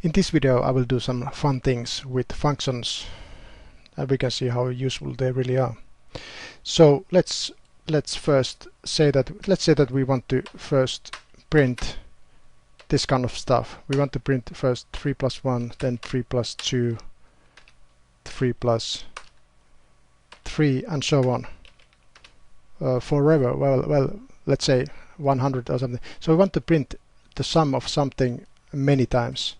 In this video I will do some fun things with functions and we can see how useful they really are. So let's first say that we want to first print this kind of stuff. We want to print first 3 plus 1, then 3 plus 2, 3 plus 3 and so on forever. Well, let's say 100 or something. So we want to print the sum of something many times,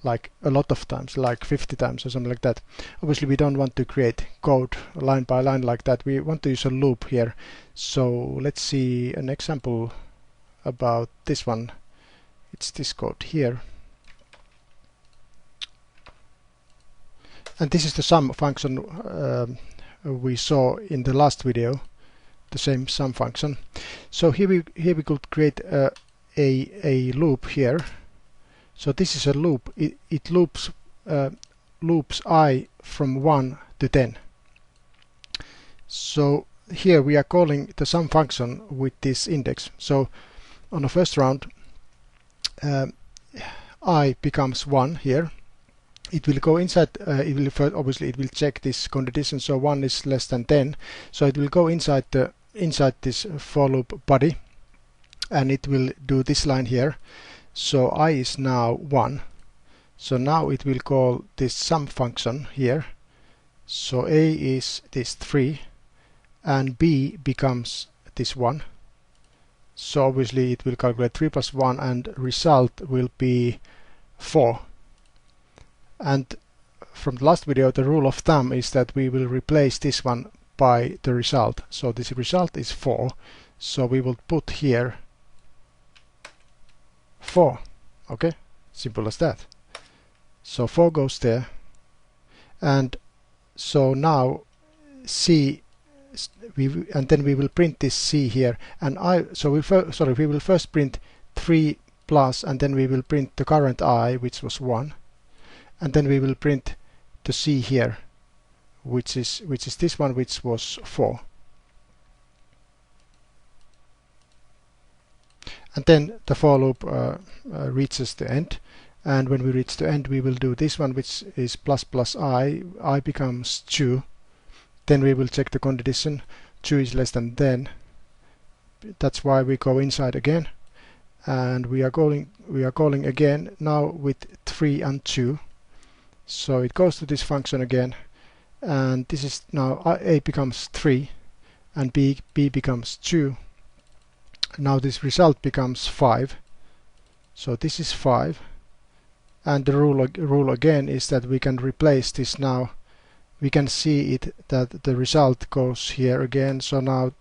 like a lot of times, like 50 times or something like that. Obviously we don't want to create code line by line like that. We want to use a loop here. So let's see an example about this one. It's this code here. And this is the sum function we saw in the last video, the same sum function. So here we could create a loop here. So this is a loop. It loops I from 1 to 10. So here we are calling the sum function with this index. So on the first round I becomes 1 here. It will go inside, obviously it will check this condition, so 1 is less than 10. So it will go inside this for loop body and it will do this line here. So I is now 1. So now it will call this sum function here. So A is this 3 and B becomes this 1. So obviously it will calculate 3 plus 1 and result will be 4. And from the last video the rule of thumb is that we will replace this one by the result. So this result is 4. So we will put here 4. Okay, simple as that. So 4 goes there, and so now C, and then we will print this C here, and we will first print 3 plus, and then we will print the current I, which was 1, and then we will print the C here, which is this one, which was 4. And then the for loop reaches the end, and when we reach the end we will do this one, which is plus plus I becomes 2. Then we will check the condition, 2 is less than 10. That's why we go inside again, and we are calling again now with 3 and 2. So it goes to this function again, and this is now A becomes 3 and B becomes 2. Now this result becomes 5. So this is 5, and the rule again is that we can replace this. Now we can see it that the result goes here again. So now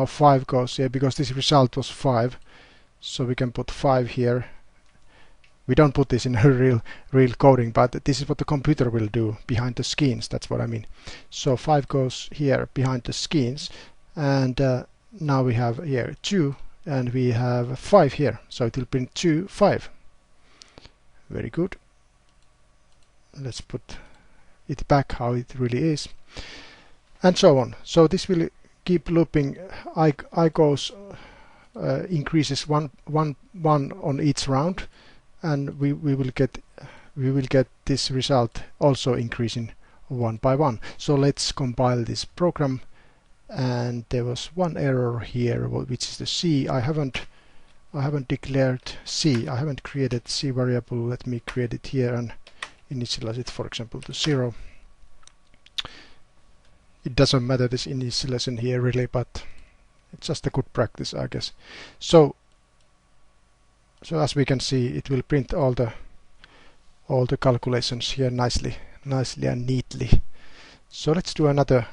5 goes here because this result was 5. So we can put 5 here. We don't put this in a real coding, but this is what the computer will do behind the scenes. That's what I mean. So 5 goes here behind the scenes, and now we have here 2 and we have 5 here, so it will print 2, 5. Very good. Let's put it back how it really is, and so on. So this will keep looping. I goes increases one on each round, and we will get this result also increasing 1 by 1. So let's compile this program. And there was one error here, which is the C. I haven't declared C. I haven't created C variable. Let me create it here and initialize it, for example, to 0. It doesn't matter this initialization here really, but it's just a good practice, I guess. So as we can see, it will print all the calculations here nicely and neatly. So let's do another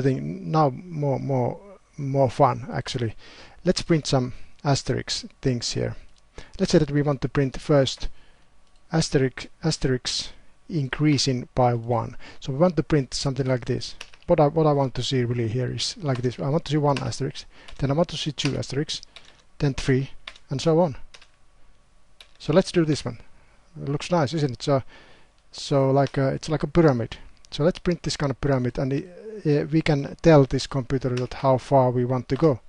thing now, more fun actually. Let's print some asterisk things here. Let's say that we want to print first asterisk increasing by 1. So we want to print something like this. What I want to see really here is like this. I want to see 1 asterisk, then I want to see 2 asterisks, then 3, and so on. So let's do this one. It looks nice, isn't it? So like it's like a pyramid. So let's print this kind of pyramid, and we can tell this computer that how far we want to go,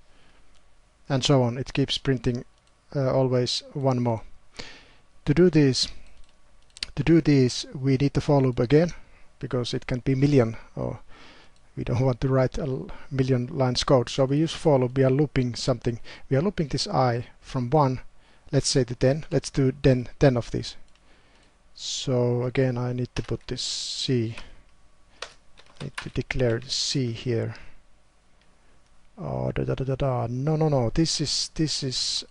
and so on. It keeps printing always 1 more. To do this, To do this, we need the for loop again, because it can be million, or we don't want to write a million lines code. So we use for loop. We are looping something. We are looping this I from 1, let's say to 10. Let's do 10 of these. So again, I need to put this C. I need to declare the C here. Oh, no. This is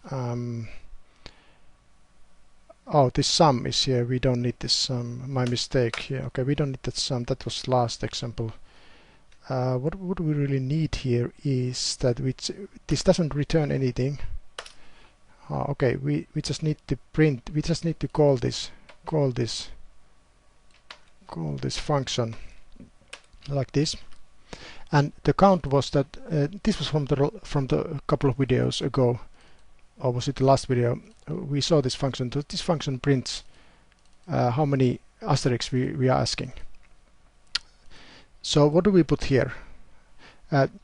oh, this sum is here. We don't need this sum. My mistake here. Okay, we don't need that sum. That was last example. What we really need here is that this doesn't return anything. Okay, we just need to print. We just need to call this function like this. And the count was that this was from the couple of videos ago, or was it the last video? We saw this function. So this function prints how many asterisks we are asking. So what do we put here?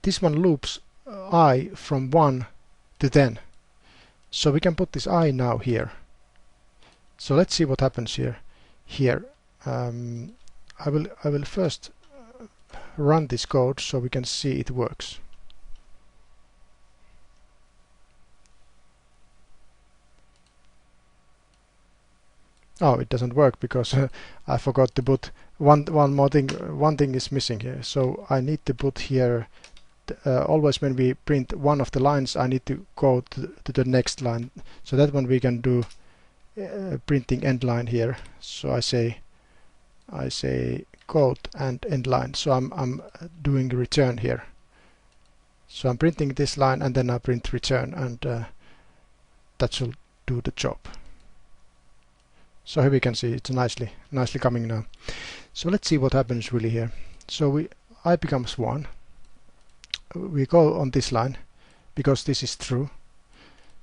This one loops I from 1 to 10. So we can put this I now here. So let's see what happens here. I will first run this code so we can see it works. Oh, it doesn't work because I forgot to put one more thing. One thing is missing here. So I need to put here always when we print one of the lines, I need to go to the next line. So that one we can do printing end line here. So I say code and end line. So I'm doing return here. So I'm printing this line and then I print return, and that should do the job. So here we can see it's nicely coming now. So let's see what happens really here. So I becomes 1. We go on this line because this is true.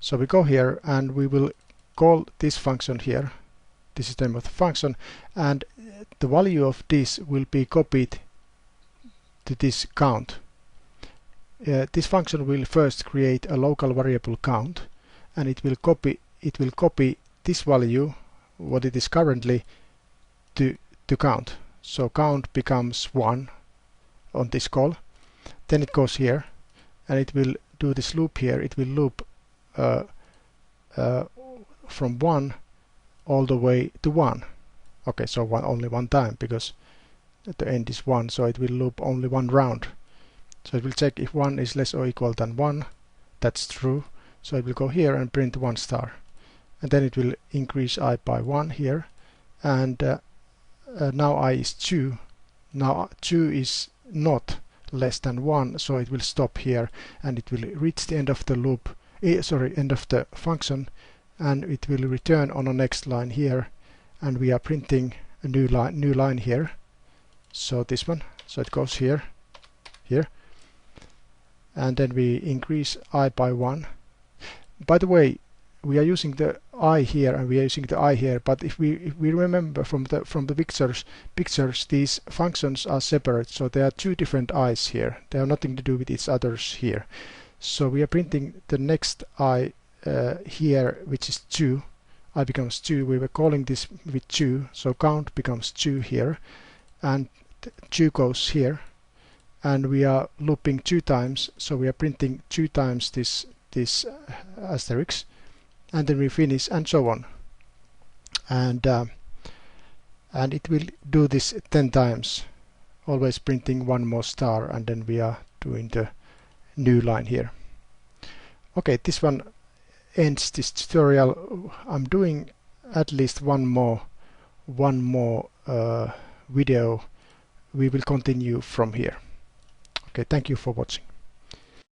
So we go here and we will call this function here. This is the name of the function, and the value of this will be copied to this count. This function will first create a local variable count, and it will copy this value, what it is currently, to count. So count becomes 1 on this call. Then it goes here and it will do this loop here. It will loop from 1 all the way to 1. Okay, so only one time because at the end is 1, so it will loop only one round. So it will check if 1 is less or equal than 1. That's true. So it will go here and print 1 star. And then it will increase I by 1 here. And now I is 2. Now 2 is not less than 1, so it will stop here and it will reach the end of the loop, end of the function, and it will return on the next line here, and we are printing a new line here. So this one, so it goes here, and then we increase I by 1. By the way, we are using the I here and we are using the I here, but if we remember from the pictures, these functions are separate, so there are two different I's here. They have nothing to do with each other's here. So we are printing the next I here, which is 2. I becomes 2. We were calling this with 2, so count becomes 2 here, and 2 goes here, and we are looping 2 times, so we are printing 2 times this asterisk, and then we finish, and so on, and it will do this 10 times, always printing 1 more star, and then we are doing the new line here. Okay, this one ends this tutorial. I'm doing at least one more video. We will continue from here. Okay, thank you for watching.